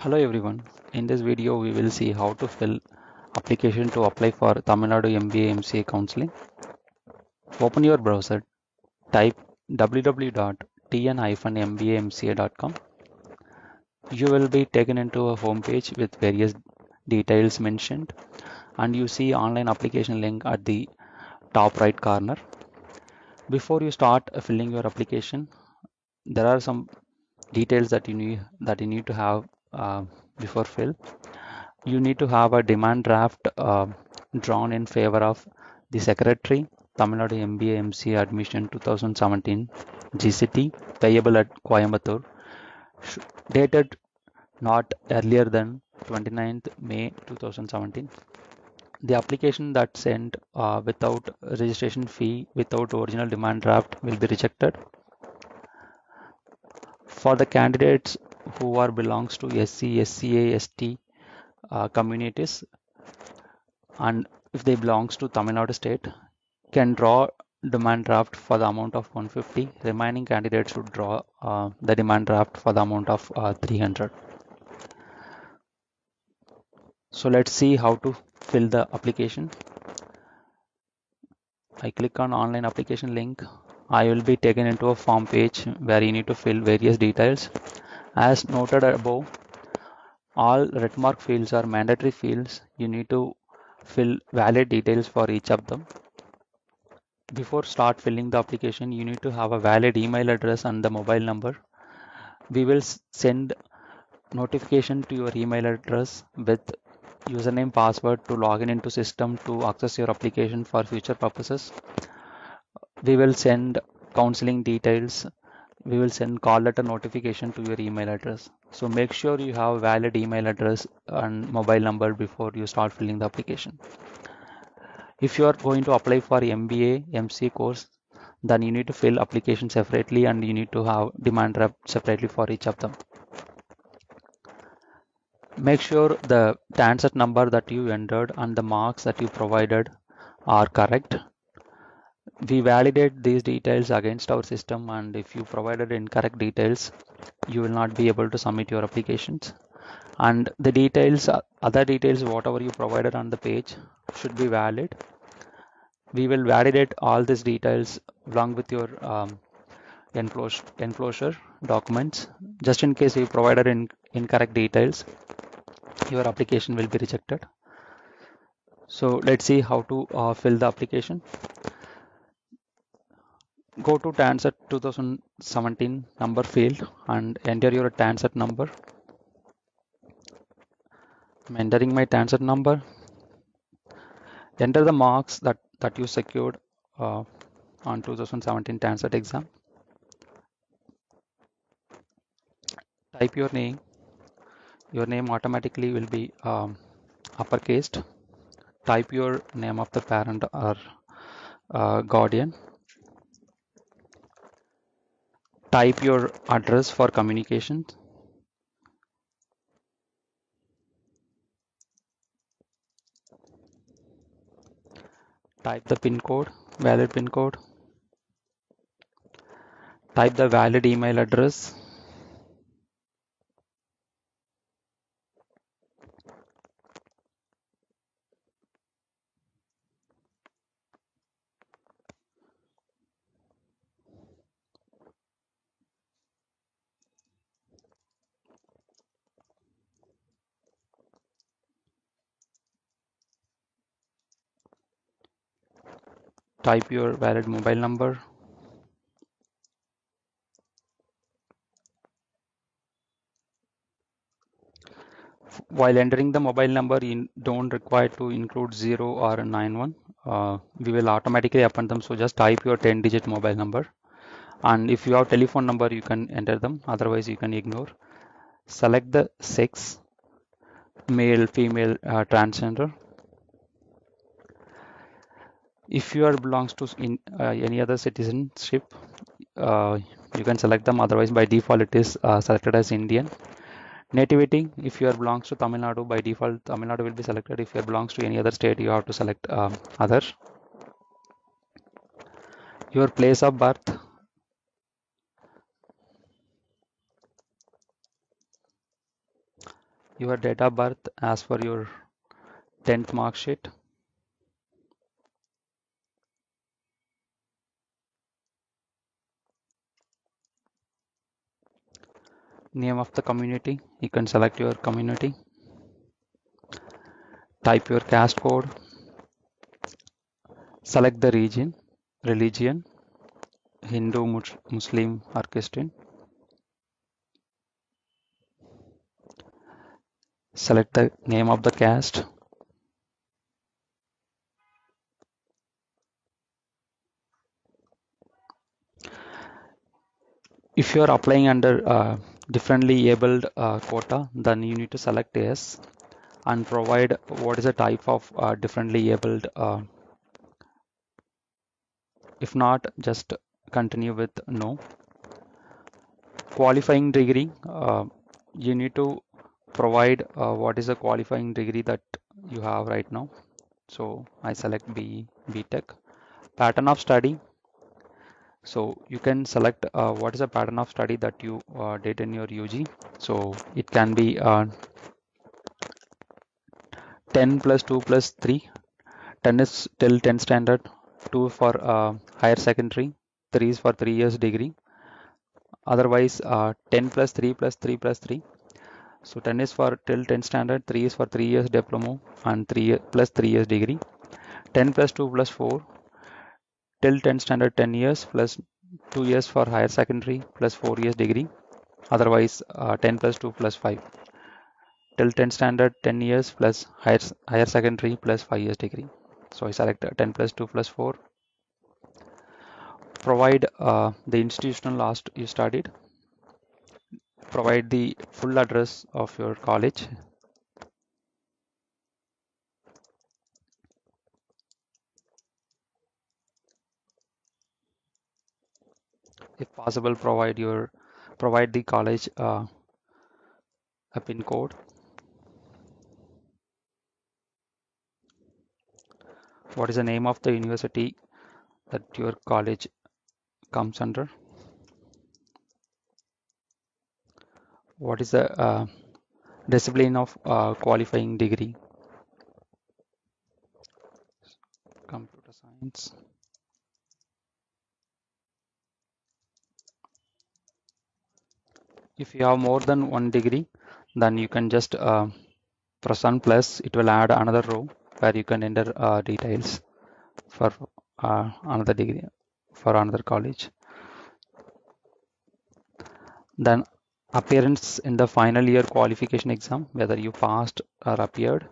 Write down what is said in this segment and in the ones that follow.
Hello everyone. In this video we will see how to fill application to apply for Tamil Nadu MBA MCA counseling. Open your browser, type www.tn-mbamca.com. You will be taken into a home page with various details mentioned, and you see online application link at the top right corner. Before you start filling your application, there are some details that you need to have before fill. You need to have a demand draft drawn in favor of the secretary, Tamil Nadu MBA MCA admission 2017 GCT, payable at Coimbatore, dated not earlier than 29th May 2017. The application that sent without registration fee, without original demand draft, will be rejected. For the candidates who are belongs to SC, SCA, ST communities, and if they belongs to Tamil Nadu state, can draw demand draft for the amount of 150. Remaining candidates should draw the demand draft for the amount of 300. So let's see how to fill the application. I click on online application link. I will be taken into a form page where you need to fill various details. As noted above, all red mark fields are mandatory fields. You need to fill valid details for each of them. Before start filling the application, you need to have a valid email address and the mobile number. We will send notification to your email address with username password to log in into system to access your application for future purposes. We will send counseling details. We will send call letter notification to your email address. So make sure you have valid email address and mobile number before you start filling the application. If you are going to apply for MBA, MCA course, then you need to fill application separately and you need to have demand draft separately for each of them. Make sure the Tanset number that you entered and the marks that you provided are correct. We validate these details against our system, and if you provided incorrect details, you will not be able to submit your applications. And the details, other details, whatever you provided on the page should be valid. We will validate all these details along with your enclosure documents. Just in case you provided incorrect details, your application will be rejected. So let's see how to fill the application. Go to Tanset 2017 number field and enter your Tanset number. I'm entering my Tanset number. Enter the marks that you secured on 2017 Tanset exam. Type your name. Your name automatically will be uppercased. Type your name of the parent or guardian. Type your address for communication. Type the pin code, valid pin code. Type the valid email address. Type your valid mobile number. While entering the mobile number, you don't require to include 0 or 91. We will automatically append them. So just type your 10-digit mobile number. And if you have telephone number, you can enter them. Otherwise, you can ignore. Select the sex, male, female, transgender. If you are belongs to any other citizenship, you can select them. Otherwise, by default, it is selected as Indian. Nativity, if you are belongs to Tamil Nadu, by default Tamil Nadu will be selected. If you belongs to any other state, you have to select other. Your place of birth, your date of birth as per your 10th mark sheet. Name of the community, you can select your community. Type your caste code. Select the religion, Hindu, Muslim or Christian. Select the name of the caste. If you are applying under differently abled quota, then you need to select yes and provide what is the type of differently abled. If not, just continue with no. Qualifying degree, you need to provide what is the qualifying degree that you have right now. So I select BTech. Pattern of study. So you can select what is the pattern of study that you did in your UG. So it can be 10 plus 2 plus 3. 10 is till 10 standard, 2 for higher secondary, 3 is for 3 years degree. Otherwise 10 plus 3 plus 3 plus 3. So 10 is for till 10 standard, 3 is for 3 years diploma and 3 plus 3 years degree. 10 plus 2 plus 4 till 10 standard 10 years plus 2 years for higher secondary plus 4 years degree. Otherwise 10 plus 2 plus 5 till 10 standard 10 years plus higher secondary plus 5 years degree. So I select 10 plus 2 plus 4. Provide the institutional last you studied. Provide the full address of your college. If possible, provide the college a pin code. What is the name of the university that your college comes under? What is the discipline of qualifying degree? Computer science. If you have more than one degree, then you can just press on plus. It will add another row where you can enter details for another degree for another college. Then appearance in the final year qualification exam, whether you passed or appeared.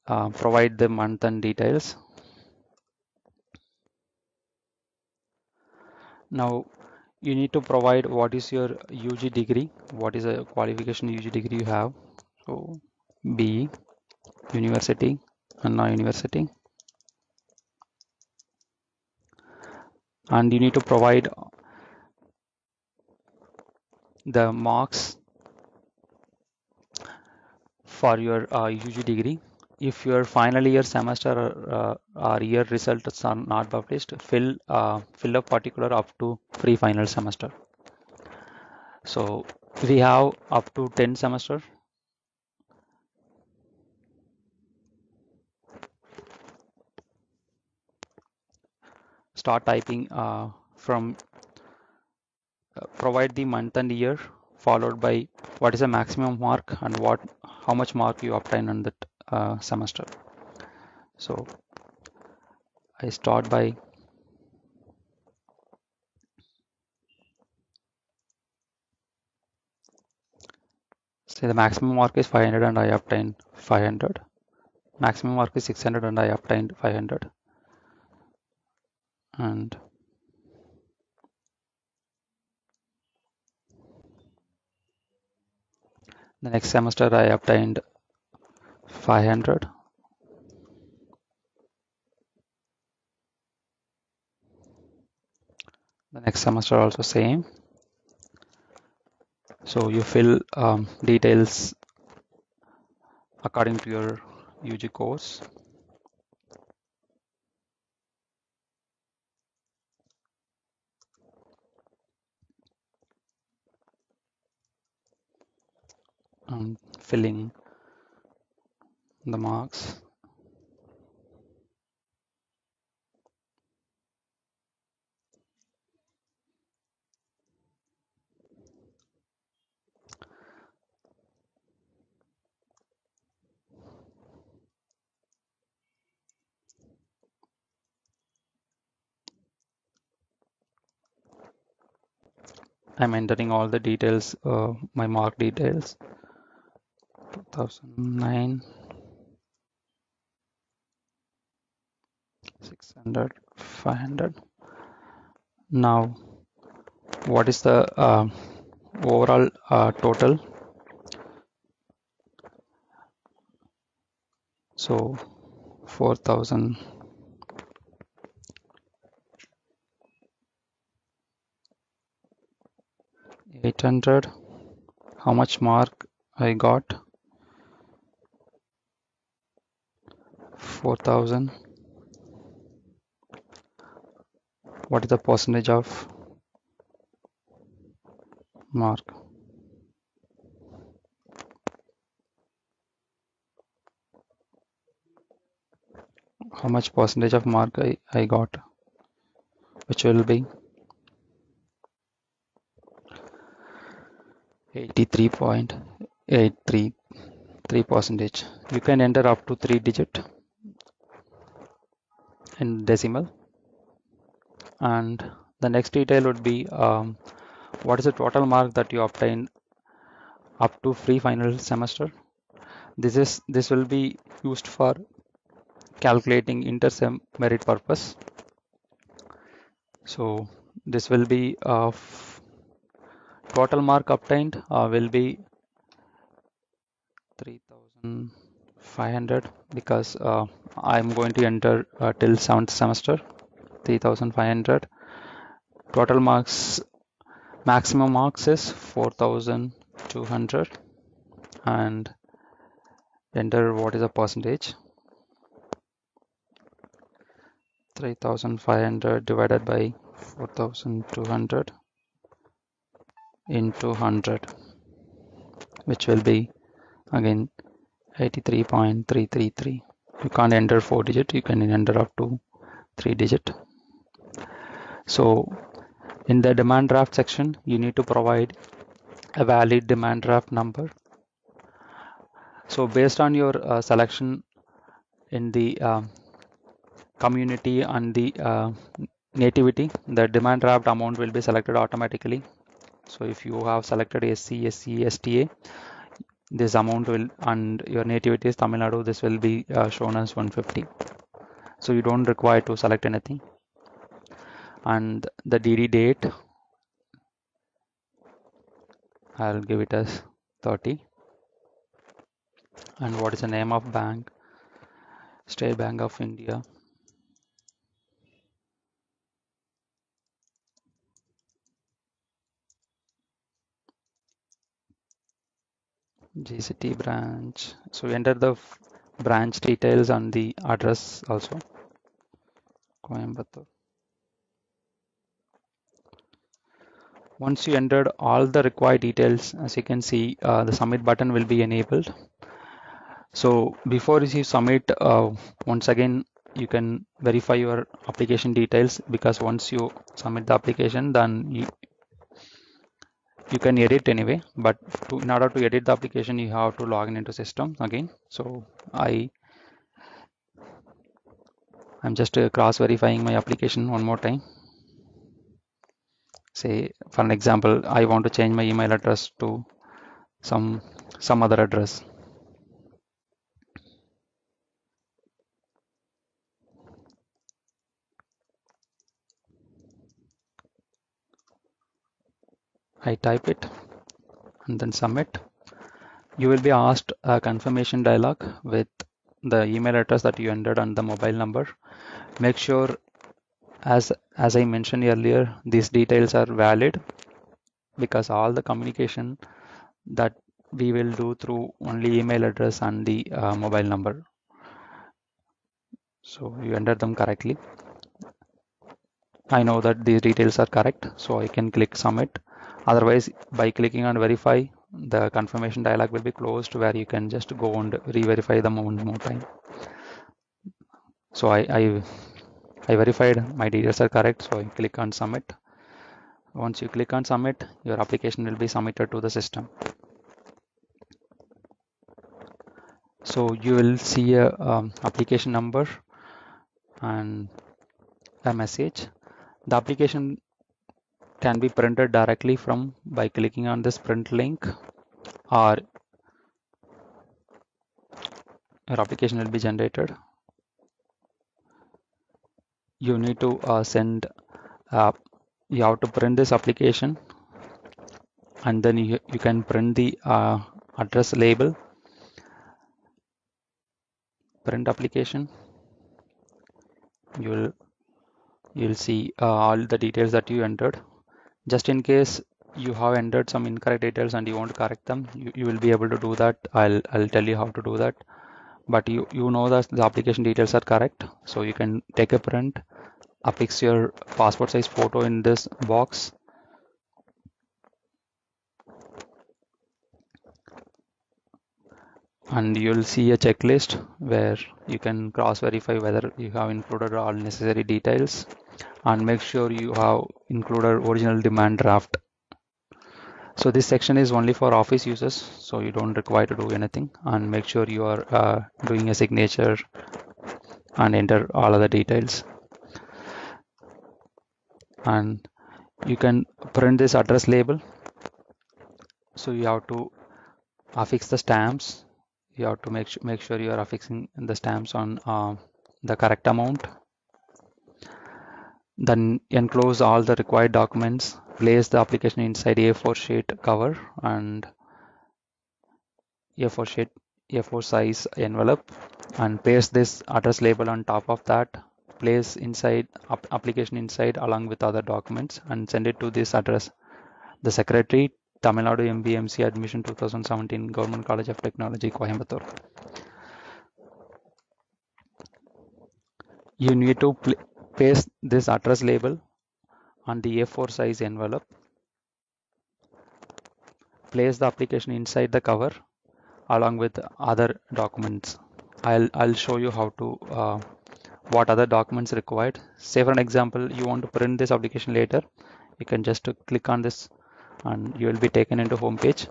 Provide the month and details. Now you need to provide what is your UG degree, what is a qualification UG degree you have. So BE, university, Anna University. And you need to provide the marks for your UG degree. If your final year semester or year results are not published, fill a particular up to pre-final semester. So we have up to 10 semester. Start typing from provide the month and year followed by what is the maximum mark and how much mark you obtain in that semester. So I start by say the maximum mark is 500 and I obtained 500. Maximum mark is 600 and I obtained 500. And the next semester I obtained 500. The next semester also same. So you fill details according to your UG course. filling the marks. I'm entering all the details, my mark details. 2009, 600, 500. Now, what is the overall total? So 4,800. How much mark I got? 4,000. What is the percentage of mark? How much percentage of mark I got? Which will be 83.833%. You can enter up to 3 digit in decimal. And the next detail would be what is the total mark that you obtained up to free final semester. This will be used for calculating inter-sem merit purpose. So this will be total mark obtained will be 3,500 because I'm going to enter till 7th semester. 3,500. Total marks, maximum marks is 4,200, and enter what is the percentage. 3,500 divided by 4,200 into 100, which will be again 83.333. You can't enter 4 digit, you can enter up to 3 digit. So in the demand draft section, you need to provide a valid demand draft number. So based on your selection in the community and the nativity, the demand draft amount will be selected automatically. So if you have selected SC, SC, STA, this amount will, and your nativity is Tamil Nadu, this will be shown as 150. So you don't require to select anything. And the DD date, I'll give it as 30. And what is the name of bank? State Bank of India. GCT branch. So enter the branch details and the address also. Coimbatore. Once you entered all the required details, as you can see, the submit button will be enabled. So before you submit, once again, you can verify your application details, because once you submit the application, then you can edit anyway, but in order to edit the application, you have to log in into system again. So I'm just cross verifying my application one more time. Say for an example, I want to change my email address to some other address. I type it and then submit. You will be asked a confirmation dialog with the email address that you entered and the mobile number. Make sure, as I mentioned earlier, these details are valid, because all the communication that we will do through only email address and the mobile number. So you enter them correctly. I know that these details are correct, so I can click submit. Otherwise, by clicking on verify, the confirmation dialog will be closed, where you can just go and re-verify them one more time. So I verified my details are correct, so I click on submit. Once you click on submit, your application will be submitted to the system. So you will see a application number and a message. The application can be printed directly from by clicking on this print link, or your application will be generated. You need to send you have to print this application, and then you can print the address label. Print application, you'll see all the details that you entered. Just in case you have entered some incorrect details and you want to correct them, you will be able to do that. I'll tell you how to do that. But you know that the application details are correct, so you can take a print, affix your passport size photo in this box, and you'll see a checklist where you can cross verify whether you have included all necessary details, and make sure you have included original demand draft. So this section is only for office users, so you don't require to do anything, and make sure you are doing a signature and enter all other details. And you can print this address label, so you have to affix the stamps. You have to make sure you are affixing the stamps on the correct amount. Then enclose all the required documents, place the application inside A4 sheet cover and A4 size envelope, and paste this address label on top of that. Place inside application inside along with other documents, and send it to this address: the Secretary, Tamil Nadu MBMC Admission 2017, Government College of Technology, Coimbatore. You need to paste this address label on the A4 size envelope. Place the application inside the cover along with other documents. I'll show you how to what other documents required. Say for an example, you want to print this application later, you can just click on this and you will be taken into home page.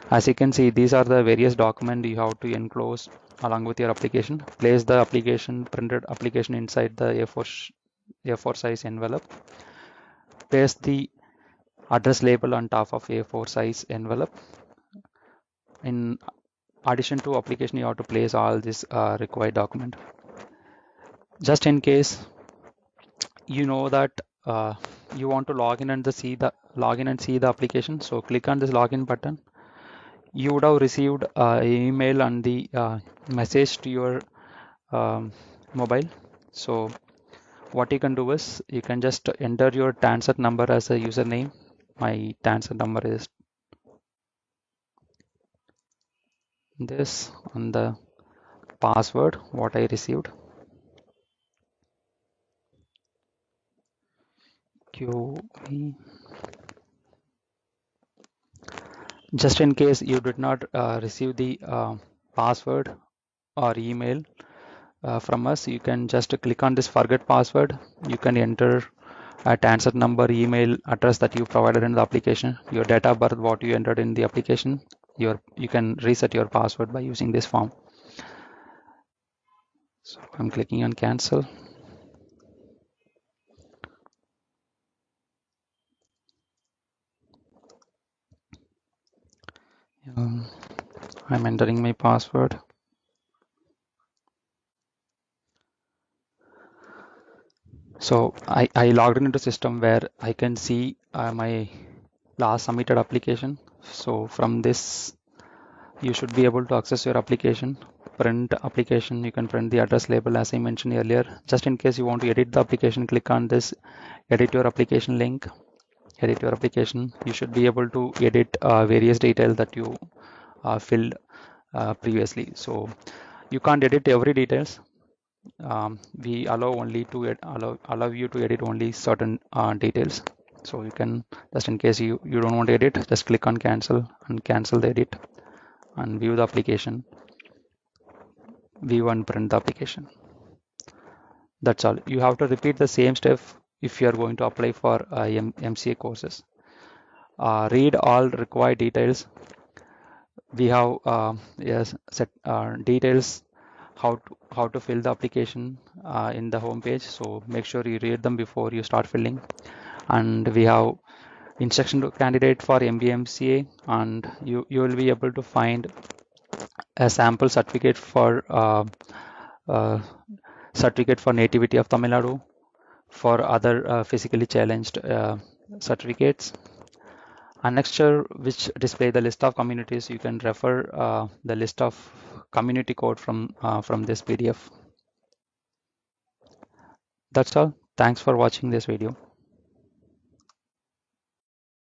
As you can see, these are the various documents you have to enclose along with your application. Place the printed application inside the A4 size envelope. Paste the address label on top of A4 size envelope. In addition to application, you have to place all this required document. Just in case you know that you want to log in and see the application, so click on this login button. You would have received an email and the message to your mobile. So what you can do is you can just enter your Tanset number as a username. My Tanset number is this, on the password what I received, QE. Just in case you did not receive the password or email from us, you can just click on this forget password. You can enter a Tanset number, email address that you provided in the application, your date of birth what you entered in the application. You can reset your password by using this form. So I'm clicking on cancel. I'm entering my password. So I logged into system where I can see my last submitted application. So from this, you should be able to access your application. Print application, you can print the address label as I mentioned earlier. Just in case you want to edit the application, click on this edit your application link. Edit your application. You should be able to edit various details that you filled previously. So you can't edit every details. We allow only to allow you to edit only certain details. So you can, just in case you don't want to edit, just click on cancel and cancel the edit and view the application, view and print the application. That's all. You have to repeat the same step if you are going to apply for MCA courses. Read all required details. We have yes, set details how to fill the application in the home page. So make sure you read them before you start filling. And we have instruction to candidate for MBMCA, and you will be able to find a sample uh, certificate for nativity of Tamil Nadu, for other physically challenged certificates. Annexure, which display the list of communities. You can refer the list of community code from this PDF. That's all. Thanks for watching this video.